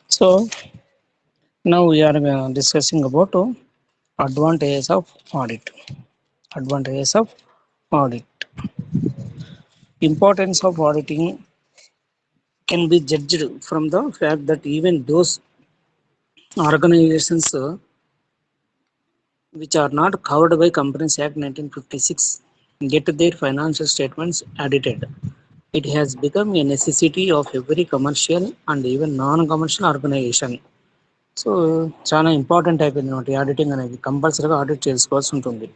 So now we are discussing about advantages of audit. Advantages of audit. Importance of auditing can be judged from the fact that even those organizations which are not covered by Companies Act 1956 get their financial statements audited. It has become a necessity of every commercial and even non-commercial organization. So చాలా important అయిపోయింది అనమాట ఈ auditing అనేది కంపల్సరీగా audit చేసుకోవాల్సి ఉంటుంది.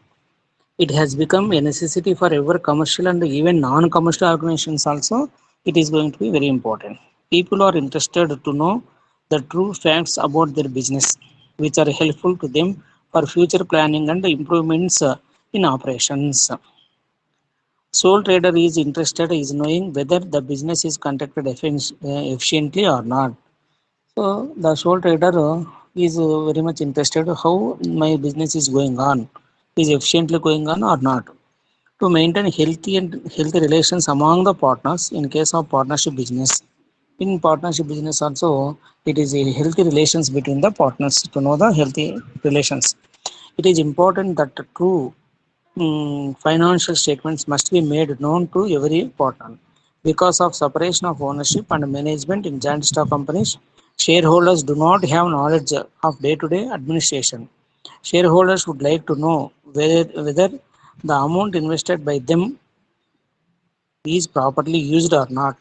It has become a necessity for every commercial and even non-commercial organizations also. It is going to be very important. People are interested to know the true facts about their business, which are helpful to them for future planning and improvements in operations. Sole trader is interested in knowing whether the business is conducted efficiently or not. So the sole trader is very much interested how my business is going on, is efficiently going on or not. To maintain healthy relations among the partners in case of partnership business. In partnership business also, it is a healthy relations between the partners to know the healthy relations. It is important that true financial statements must be made known to every partner. Because of separation of ownership and management in joint stock companies, shareholders do not have knowledge of day-to-day administration. Shareholders would like to know whether the amount invested by them is properly used or not.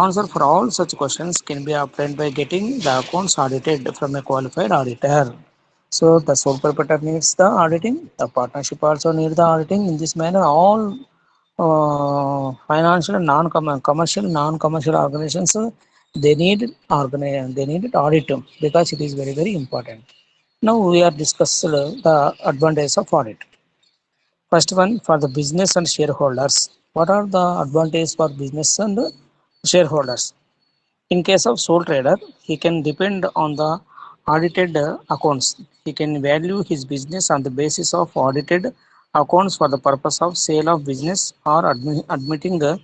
Answer for all such questions can be obtained by getting the accounts audited from a qualified auditor. So the sole proprietor needs the auditing, the partnership also needs the auditing. In this manner, all financial and non-commercial organizations they need audit because it is very important. Now we are discussing the advantages of audit. First one for the business and shareholders. What are the advantages for business and shareholders? In case of sole trader, he can depend on the audited accounts. He can value his business on the basis of audited accounts for the purpose of sale of business or admitting a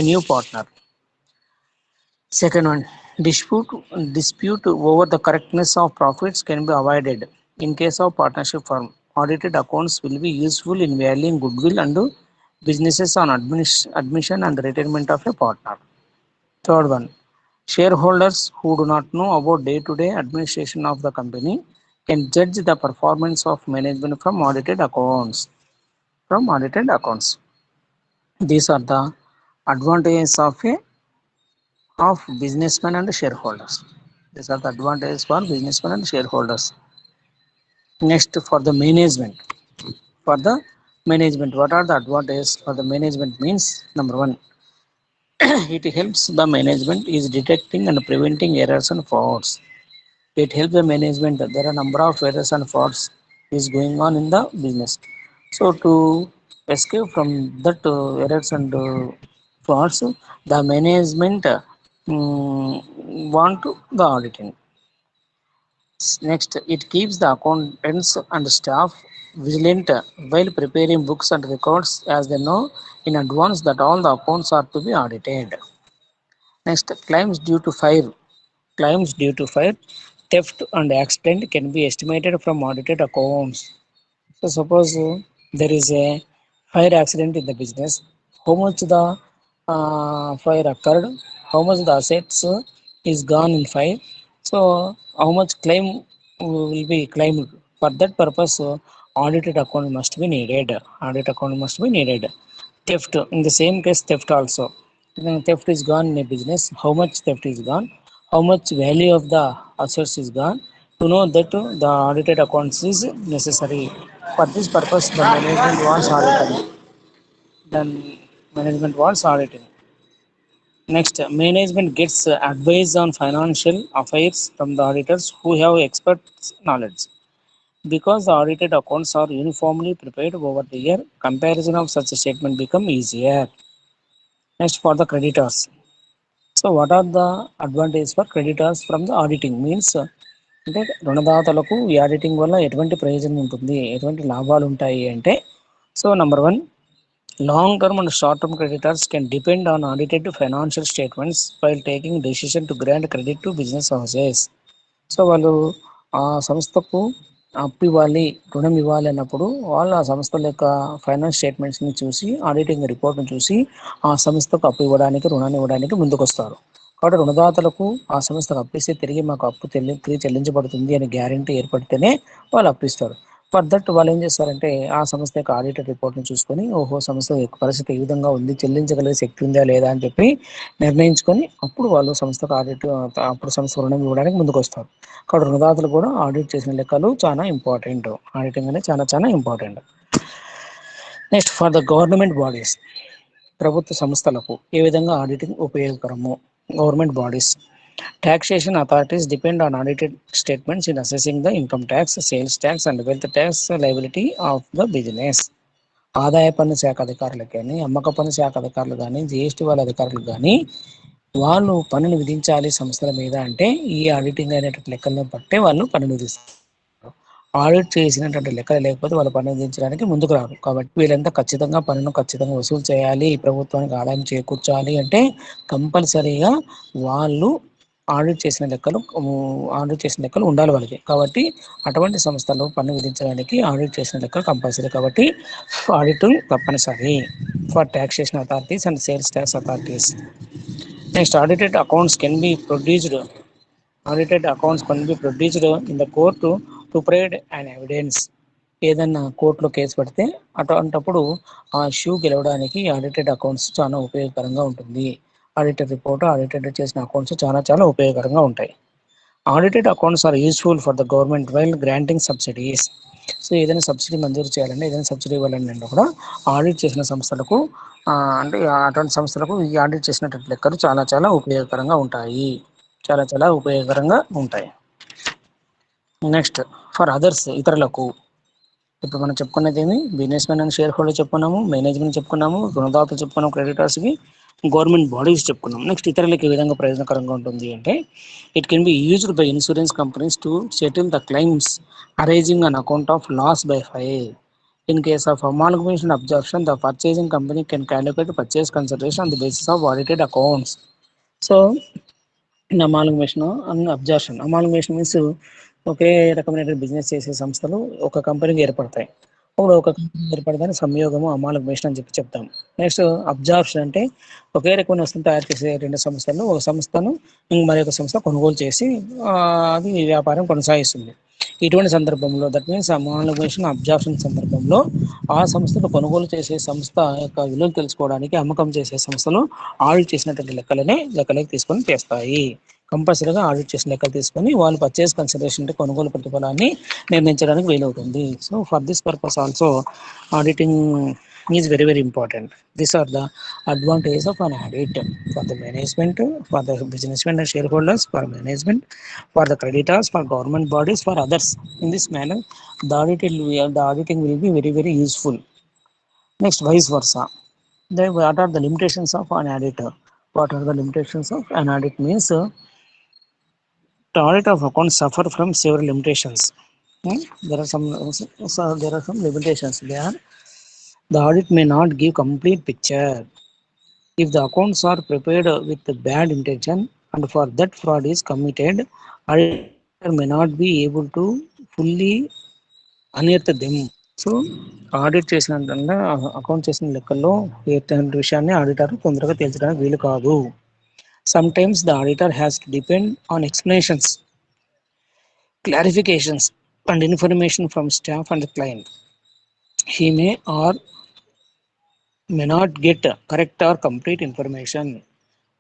new partner. Second one, dispute over the correctness of profits can be avoided. In case of partnership firm, audited accounts will be useful in valuing goodwill and businesses on admission and retirement of a partner. Third one, shareholders who do not know about day-to-day administration of the company can judge the performance of management from audited accounts. These are the advantages of businessmen and shareholders. These are the advantages for businessmen and shareholders. Next, for the management. For the management, what are the advantages for the management? Means number one, it helps the management is detecting and preventing errors and frauds. It helps the management. There are a number of errors and frauds is going on in the business. So to escape from that errors and frauds, the management want the auditing. Next, it keeps the accountants and staff vigilant while preparing books and records as they know in advance that all the accounts are to be audited. Next, claims due to fire, theft and accident can be estimated from audited accounts. So suppose there is a fire accident in the business, how much the fire occurred, how much the assets is gone in fire, so how much claim will be claimed. For that purpose, audited account must be needed. Audit account must be needed. Theft, in the same case, theft also. When theft is gone in a business, how much theft is gone, how much value of the assets is gone. To know that the audited accounts is necessary. For this purpose, the management wants auditing. Then management wants auditing. Next, management gets advice on financial affairs from the auditors who have expert knowledge. Because the audited accounts are uniformly prepared over the year, comparison of such a statement become easier. Next, for the creditors. So what are the advantages for creditors from the auditing? Means అంటే రుణదాతలకు ఈ auditing వల్ల ఎటువంటి ప్రయోజనం ఉంటుంది, ఎటువంటి లాభాలు ఉంటాయి అంటే, so number one, Long-term and short-term creditors can depend on audited financial statements while taking decision to grant credit to business houses. So వాళ్ళు ఆ సంస్థకు అప్పు ఇవ్వాలి, రుణం ఇవ్వాలి అన్నప్పుడు వాళ్ళు ఆ సంస్థల యొక్క ఫైనాన్స్ స్టేట్మెంట్స్ని చూసి, ఆడిటింగ్ రిపోర్ట్ని చూసి ఆ సంస్థకు అప్పు ఇవ్వడానికి, రుణాన్ని ఇవ్వడానికి ముందుకు వస్తారు. కాబట్టి రుణదాతలకు ఆ సంస్థకు అప్పిస్తే తిరిగి మాకు అప్పు తిరిగి చెల్లించబడుతుంది అని గ్యారంటీ ఏర్పడితేనే వాళ్ళు అప్పిస్తారు. ఫర్ దట్ వాళ్ళు ఏం చేస్తారంటే ఆ సంస్థ యొక్క ఆడిటర్ రిపోర్ట్ని చూసుకొని, ఓహో సంస్థ యొక్క పరిస్థితి ఏ విధంగా ఉంది, చెల్లించగలిగే శక్తి ఉందా లేదా అని చెప్పి నిర్ణయించుకొని అప్పుడు వాళ్ళు సంస్థకు అప్పుడు సంస్థ రుణం ఇవ్వడానికి ముందుకు వస్తారు. కాబట్టి రుణదాతలు కూడా ఆడిట్ చేసిన లెక్కలు చాలా ఇంపార్టెంట్. ఆడిటింగ్ అనేది చాలా చాలా important. Next for the government bodies, ప్రభుత్వ సంస్థలకు ఏ విధంగా ఆడిటింగ్ ఉపయోగకరము. Government bodies taxation authorities depend on audited statements in assessing the income tax, sales tax and wealth tax liability of the business. ఆదాయ పన్ను శాఖ అధికారులకు కానీ, అమ్మక పన్ను శాఖ అధికారులు కానీ, జిఎస్టీ వాళ్ళ అధికారులకు కానీ వాళ్ళు పన్నును విధించాలి సంస్థల మీద అంటే ఈ ఆడిటింగ్ అనేటువంటి లెక్కలను బట్టే వాళ్ళు పన్ను విధిస్తారు. ఆడిట్ చేసినటువంటి లెక్కలు లేకపోతే వాళ్ళు పన్ను విధించడానికి ముందుకు రారు. కాబట్టి వీళ్ళంతా ఖచ్చితంగా పన్నును ఖచ్చితంగా వసూలు చేయాలి, ప్రభుత్వానికి ఆదాయం చేకూర్చాలి అంటే కంపల్సరీగా వాళ్ళు ఆడిట్ చేసిన లెక్కలు ఉండాలి వాళ్ళకి. కాబట్టి అటువంటి సంస్థలు పన్ను విధించడానికి ఆడిట్ చేసిన లెక్కలు కంపల్సరీ. కాబట్టి ఆడిటింగ్ తప్పనిసరి for taxation authorities and sales tax authorities. Next audited accounts can be produced in the court to provide an evidence. ఏదన్నా కోర్టులో కేసు పడితే అటువంటప్పుడు ఆ ఇష్యూ గెలవడానికి ఆడిటెడ్ అకౌంట్స్ చాలా ఉపయోగకరంగా ఉంటుంది. ఆడిటెడ్ రిపోర్ట్, ఆడిటెడ్ చేసిన అకౌంట్స్ చాలా చాలా ఉపయోగకరంగా ఉంటాయి. Audited accounts are useful for the government while granting subsidies. So ఏదైనా సబ్సిడీ మంజూరు చేయాలంటే, ఏదైనా సబ్సిడీ ఇవ్వాలంటే కూడా ఆడిట్ చేసిన సంస్థలకు అంటే అటువంటి సంస్థలకు ఈ ఆడిట్ చేసినటువంటి లెక్కలు చాలా చాలా ఉపయోగకరంగా ఉంటాయి. చాలా చాలా ఉపయోగకరంగా ఉంటాయి. నెక్స్ట్ ఫర్ అదర్స్, ఇతరులకు. ఇప్పుడు మనం చెప్పుకున్నది ఏమి, business man and share holder చెప్పుకున్నాము, మేనేజ్మెంట్ చెప్పుకున్నాము, రుణదాతలు చెప్పుకున్నాము, క్రెడిటర్స్కి, గవర్నమెంట్ బాడీస్ చెప్పుకున్నాం. నెక్స్ట్ ఇతరులకు ఏ విధంగా ప్రయోజనకరంగా ఉంటుంది అంటే it can be used by insurance companies to settle the claims arising on account of loss by fire. In case of amalgamation absorption, the purchasing company can calculate purchase consideration on the basis of audited accounts. So, in amalgamation and absorption, amalgamation means ఒకే రకమైన business చేసే సంస్థలు ఒక కంపెనీకి ఏర్పడతాయి. అప్పుడు ఒక company ఏర్పడదని సంయోగము amalgamation అని చెప్పి చెప్తాం. నెక్స్ట్ అబ్జార్ప్షన్ అంటే ఒకే రకమైన వస్తువులు తయారు చేసే రెండు సంస్థలు ఒక సంస్థను మరొక సంస్థ కొనుగోలు చేసి అది వ్యాపారం కొనసాగిస్తుంది. ఇటువంటి సందర్భంలో దట్ మీన్స్ అమాల్గమేషన్ అబ్జార్ప్షన్ సందర్భంలో ఆ సంస్థను కొనుగోలు చేసే సంస్థ యొక్క విలువను తెలుసుకోవడానికి అమ్మకం చేసే సంస్థలు ఆడిట్ చేసినటువంటి లెక్కలకి తీసుకొని చేస్తాయి. కంపల్సరీగా ఆడిట్ చేసిన లెక్కలు తీసుకొని వాళ్ళు పర్చేస్ కన్సిడరేషన్ అంటే కొనుగోలు ప్రతిఫలాన్ని నిర్ణయించడానికి వీలవుతుంది. So for this purpose also auditing is very very important. These are the advantages of an audit for the management, for the businessmen and shareholders, for management, for the creditors, for government bodies, for others. In this manner, the auditing will be very very useful. Next, vice versa. Then what are the limitations of an auditor? What are the limitations of an audit means the audit of accounts suffer from several limitations. There are some limitations. The audit may not give complete picture. If the accounts are prepared with bad intention and for that fraud is committed, auditor may not be able to fully unearth them. So audit చేసిన account చేసిన లెక్కల్లో ఎటువంటి విషయాన్ని auditor తొందరగా తేల్చడానికి వీలు కాదు. Sometimes the auditor has to depend on explanations, clarifications and information from staff and the client. He may or may not get correct or complete information.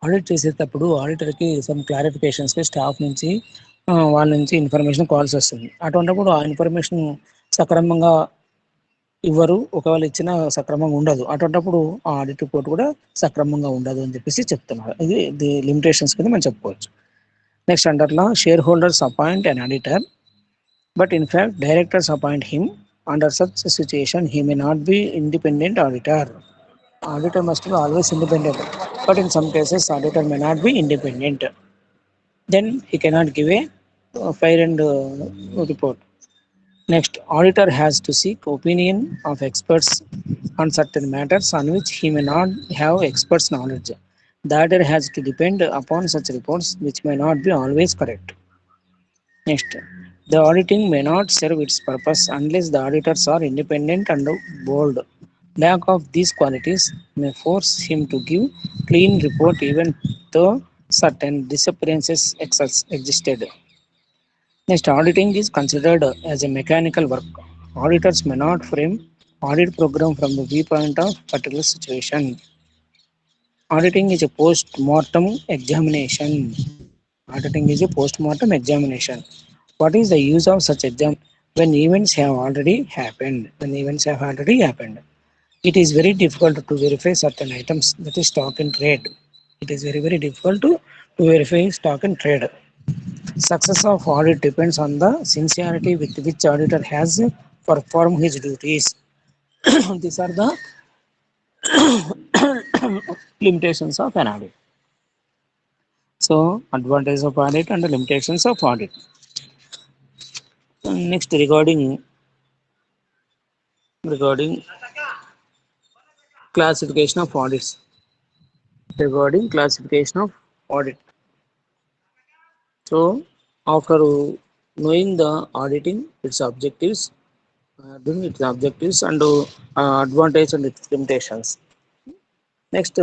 Audit చేసేటప్పుడు ఆడిటర్కి some క్లారిఫికేషన్స్కి staff నుంచి వాళ్ళ నుంచి ఇన్ఫర్మేషన్ కావాల్సి వస్తుంది. అటువంటిప్పుడు ఆ ఇన్ఫర్మేషన్ సక్రమంగా ఇవ్వరు, ఒకవేళ ఇచ్చిన సక్రమంగా ఉండదు. అటువంటిప్పుడు ఆ ఆడిట్ రిపోర్ట్ కూడా సక్రమంగా ఉండదు అని చెప్పేసి చెప్తున్నారు. ఇది ది లిమిటేషన్స్ కింద మనం చెప్పుకోవచ్చు. Next under law share holders appoint an auditor but in fact directors appoint him. Under such situation he may not be independent auditor. Auditor must be always independent, but in some cases auditor may not be independent. Then he cannot give a fair and report. Next, auditor has to seek opinion of experts on certain matters on which he may not have experts' knowledge. The auditor has to depend upon such reports which may not be always correct. Next, the auditing may not serve its purpose unless the auditors are independent and bold. Lack of these qualities may force him to give clean report even though certain disappearances existed. Next, auditing is considered as a mechanical work. Auditors may not frame audit program from the viewpoint of particular situation. Auditing is a post-mortem examination. Auditing is a post-mortem examination. What is the use of such exam when events have already happened? When events have already happened, it is very difficult to verify certain items, that is stock in trade. It is very difficult to verify stock in trade. Success of audit depends on the sincerity with which auditor has performed his duties. These are the limitations of an audit. So, advantage of audit and the limitations of audit. Next, regarding classification of audits. Regarding classification of audit. So, after knowing the auditing, its objectives, doing its objectives and advantage and its limitations. Next,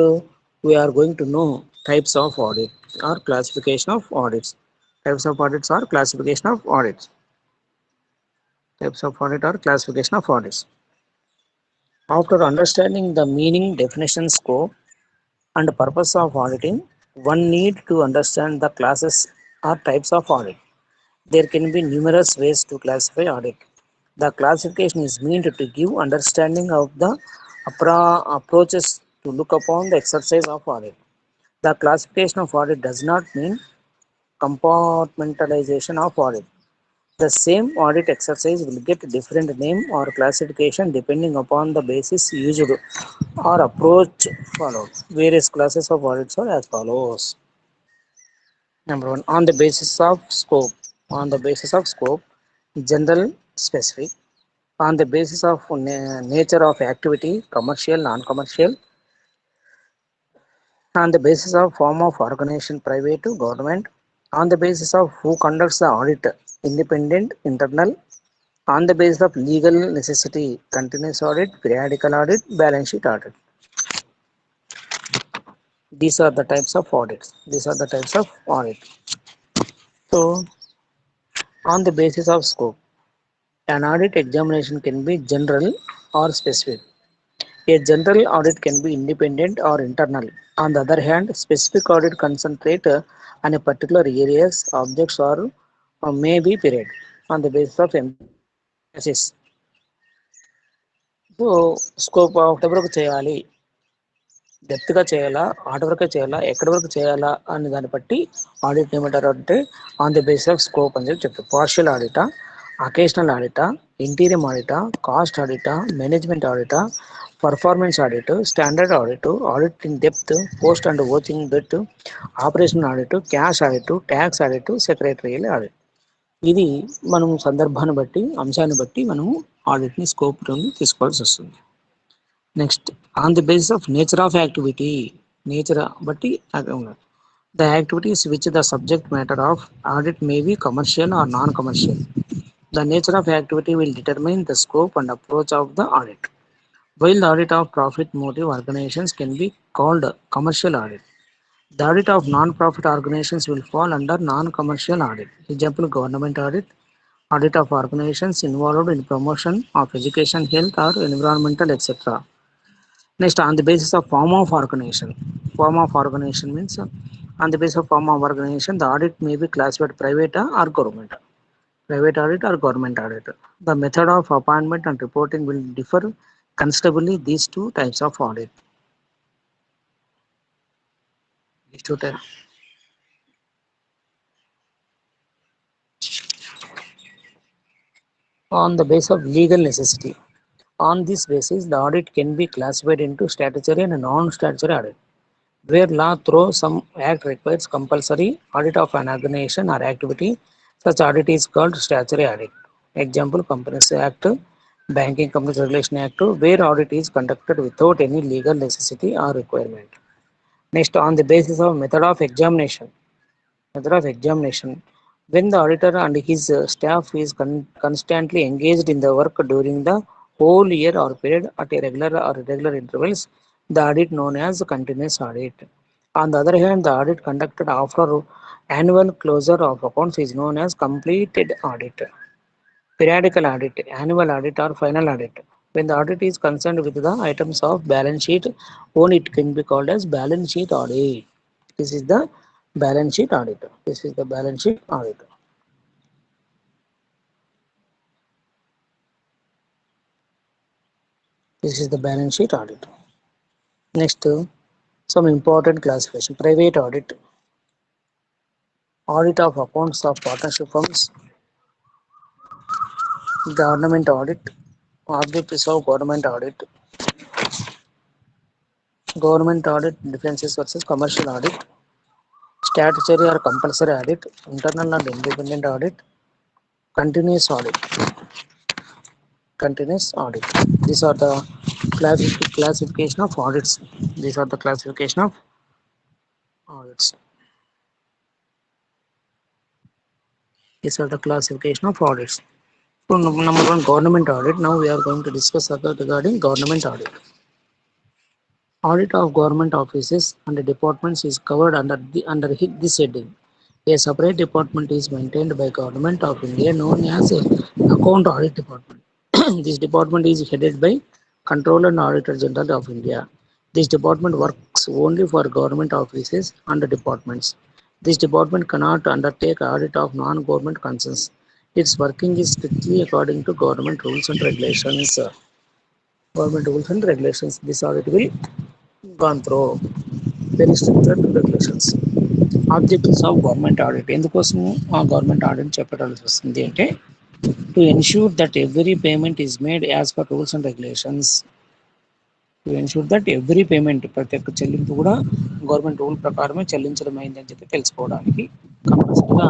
we are going to know types of audit or classification of audits. Types of audits or classification of audits. Types of audit or classification of audits. After understanding the meaning, definition, scope, and purpose of auditing, one need to understand the classes or types of audit. There can be numerous ways to classify audit. The classification is meant to give understanding of the approaches to look upon the exercise of audit. The classification of audit does not mean compartmentalization of audit. The same audit exercise will get different name or classification depending upon the basis used or approach followed. Various classes of audits are as follows. Number one, on the basis of scope. On the basis of scope, general, specific. On the basis of nature of activity, commercial, non-commercial. On the basis of form of organization, private to government. On the basis of who conducts the audit, independent, internal. On the basis of legal necessity, continuous audit, periodical audit, balance sheet audit. These are the types of audits. These are the types of audit. So, on the basis of scope, an audit examination can be general or specific. A general audit can be independent or internal. On the other hand, specific audit concentrate on a particular areas, objects, or may be period on the basis of emphasis. So, scope of ఎవరికి చేయాలి, డెప్త్గా చేయాలా, ఆట వరకు చేయాలా, ఎక్కడి వరకు చేయాలా అనే దాన్ని బట్టి ఆడిట్ ఏమంటారు అంటే on the basis of scope అని చెప్పి చెప్తారు. పార్షియల్ ఆడిటా, అకేషనల్ ఆడిటా, ఇంటీరియం ఆడిటా, కాస్ట్ ఆడిటా, మేనేజ్మెంట్ ఆడిటా, performance audit, standard audit, audit in depth, post and working depth, operation audit, cash audit, tax audit, secretarial audit. ఇది మనం సందర్భాన్ని బట్టి, అంశాన్ని బట్టి మనము ఆడిట్ని స్కోప్ తీసుకోవాల్సి వస్తుంది. Next, on the basis of nature of activity. Nature బట్టి the activities which the subject matter of audit may be commercial or non commercial. The nature of activity will determine the scope and approach of the audit. While the audit of profit motive organizations can be called commercial audit, the audit of non-profit organizations will fall under non-commercial audit. Example, government audit, audit of organizations involved in promotion of education, health, or environmental, etc. Next, on the basis of form of organization. Form of organization means on the basis of form of organization, the audit may be classified private or government. Private audit or government audit. The method of appointment and reporting will differ considerably these two types of audit. These two types. On the basis of legal necessity. On this basis, the audit can be classified into statutory and non-statutory audit. Where law through some act requires compulsory audit of an organization or activity, such audit is called statutory audit. Example, Companies Act, Banking Companies Regulation Act, where audit is conducted without any legal necessity or requirement. Next, on the basis of method of examination. Method of examination. When the auditor and his staff is constantly engaged in the work during the whole year or period at a regular or irregular intervals, the audit known as continuous audit. On the other hand, the audit conducted after annual closure of accounts is known as completed audit. Periodical audit, annual audit or final audit. When the audit is concerned with the items of balance sheet, only it can be called as balance sheet audit. This is the balance sheet audit. This is the balance sheet audit. This is the balance sheet audit. Next, some important classification. Private audit, audit of accounts of partnership firms, government audit, objectives of government audit differences versus commercial audit, statutory or compulsory audit, internal and independent audit, continuous audit, continuous audit. These are the classification of audits. These are the classification of audits. These are the classification of audits. So number one, government audit. Now we are going to discuss regarding government audit. Audit of government offices and departments is covered under this heading. A separate department is maintained by Government of India known as Account Audit Department. This department is headed by Controller and Auditor General of India. This department works only for government offices and departments. This department cannot undertake audit of non-government concerns. Its working is strictly according to government rules and regulations. Government rules and regulations. This audit will gone through very strict regulations. Objectives of government audit ఎందుకోసం ఆ government audit చెప్పడానికి వస్తుంది అంటే to ensure that every payment is made as per rules and regulations. To ensure that every payment ప్రతి ఒక్క చెల్లింపు కూడా government rule ప్రకారమే చెల్లించడం అయిందని చెప్పి తెలుసుకోవడానికి కంపల్సరీగా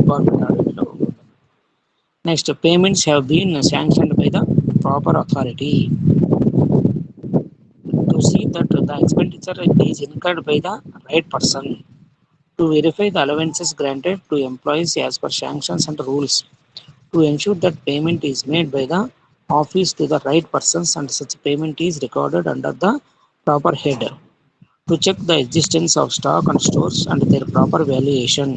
గవర్నమెంట్ ఆడిట్లో ఉంటుంది. Next, payments have been sanctioned by the proper authority to see that the expenditure is incurred by the right person, to verify the allowances granted to employees as per sanctions and rules, to ensure that payment is made by the office to the right persons and such payment is recorded under the proper head, to check the existence of stock and stores and their proper valuation,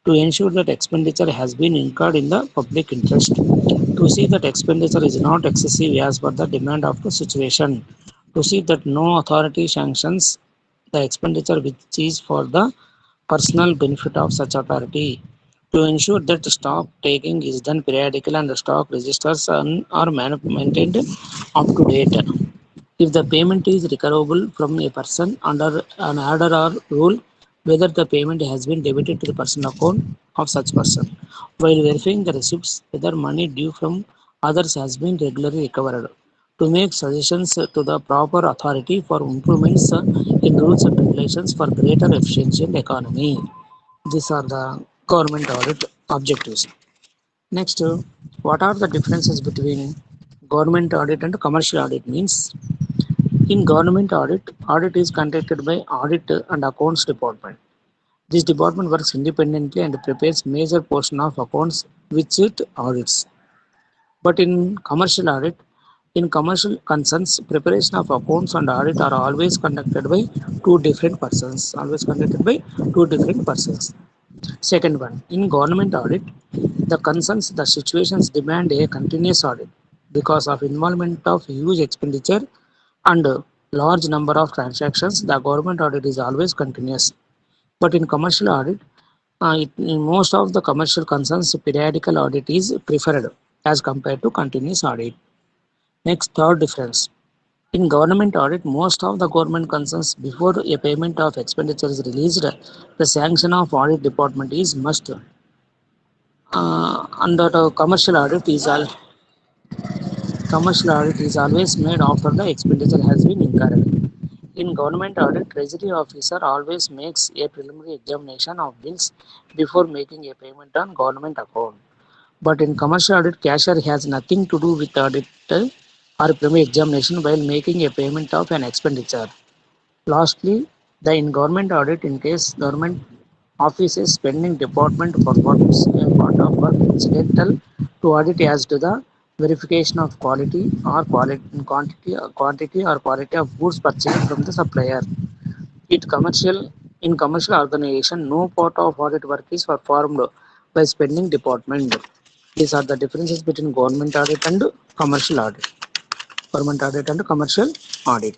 to ensure that expenditure has been incurred in the public interest, to see that expenditure is not excessive as per the demand of the situation, to see that no authority sanctions the expenditure which is for the personal benefit of such authority, to ensure that stock taking is done periodically and the stock registers are maintained up to date. If the payment is recoverable from a person under an order or rule, whether the payment has been debited to the personal account of such person, while verifying the receipts whether money due from others has been regularly recovered, to make suggestions to the proper authority for improvements in rules and regulations for greater efficiency and economy. These are the government audit objectives. Next, what are the differences between government audit and commercial audit means? In government audit, audit is conducted by Audit and Accounts Department. This department works independently and prepares major portion of accounts which it audits. But in commercial concerns, preparation of accounts and audit are always conducted by two different persons. Always conducted by two different persons. Second one, in government audit, the concerns, the situations demand a continuous audit because of involvement of huge expenditure and large number of transactions. The government audit is always continuous. But in commercial audit, in most of the commercial concerns, periodical audit is preferred as compared to continuous audit. Next, third difference. In government audit, most of the government concerns before a payment of expenditure is released, the sanction of audit department is must. Under the commercial audit is always made after the expenditure has been incurred. In government audit, treasury officer always makes a preliminary examination of bills before making a payment on government account. But in commercial audit, cashier has nothing to do with audit or primary examination while making a payment of an expenditure. Lastly, the in government audit, in case government offices spending department performs a part of work incidental to audit as to the verification of quality or quantity or quality of goods purchased from the supplier. In commercial organization, no part of audit work is performed by spending department. These are the differences between government audit and commercial audit. Government audit and commercial audit.